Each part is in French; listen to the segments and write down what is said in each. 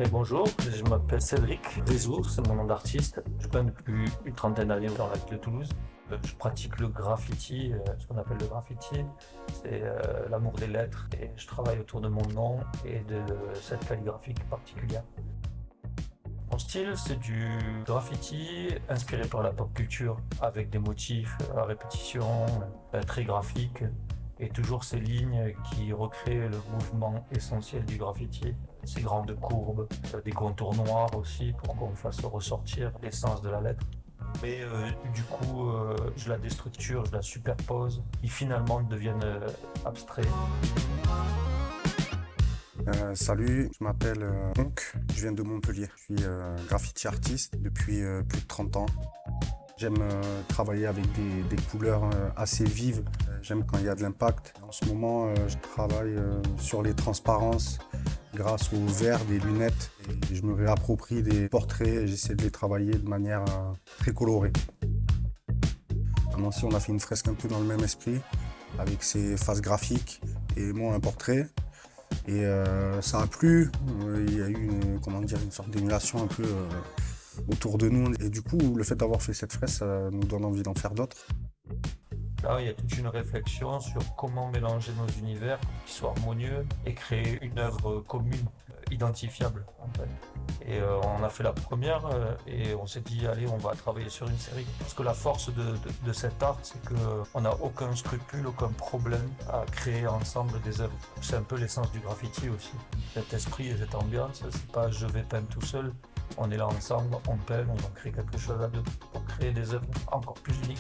Et bonjour, je m'appelle Cédric Rézour, c'est mon nom d'artiste. Je peins depuis une trentaine d'années dans la ville de Toulouse. Je pratique le graffiti, ce qu'on appelle le graffiti, c'est l'amour des lettres. Et je travaille autour de mon nom et de cette calligraphie particulière. Mon style, c'est du graffiti inspiré par la pop culture, avec des motifs à répétition, très graphiques, et toujours ces lignes qui recréent le mouvement essentiel du graffiti. Ces grandes courbes, des contours noirs aussi, pour qu'on fasse ressortir l'essence de la lettre. Mais du coup, je la déstructure, je la superpose, et finalement deviennent abstraits. Salut, je m'appelle Onk, je viens de Montpellier. Je suis graffiti artiste depuis plus de 30 ans. J'aime travailler avec des couleurs assez vives. J'aime quand il y a de l'impact. En ce moment, je travaille sur les transparences grâce au verre des lunettes. Et je me réapproprie des portraits et j'essaie de les travailler de manière très colorée. À Nancy, on a fait une fresque un peu dans le même esprit, avec ses faces graphiques et moi un portrait. Et ça a plu, il y a eu une sorte d'émulation un peu autour de nous. Et du coup, le fait d'avoir fait cette fresque, ça nous donne envie d'en faire d'autres. Là, il y a toute une réflexion sur comment mélanger nos univers pour qu'ils soient harmonieux et créer une œuvre commune, identifiable en fait. Et on a fait la première et on s'est dit allez, on va travailler sur une série. Parce que la force de cet art, c'est qu'on n'a aucun scrupule, aucun problème à créer ensemble des œuvres. C'est un peu l'essence du graffiti aussi. Cet esprit et cette ambiance, c'est pas je vais peindre tout seul. On est là ensemble, on peint, on crée quelque chose à deux pour créer des œuvres encore plus uniques.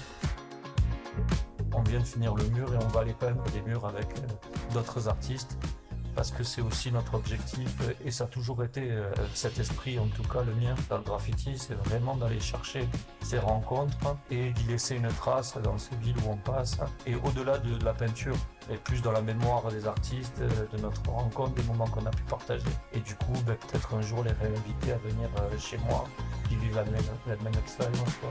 On vient de finir le mur et on va aller peindre des murs avec d'autres artistes parce que c'est aussi notre objectif et ça a toujours été cet esprit, en tout cas le mien dans le graffiti, c'est vraiment d'aller chercher ces rencontres et d'y laisser une trace dans ces villes où on passe et au-delà de la peinture et plus dans la mémoire des artistes, de notre rencontre, des moments qu'on a pu partager et du coup peut-être un jour les réinviter à venir chez moi, qui vivent la même expérience quoi.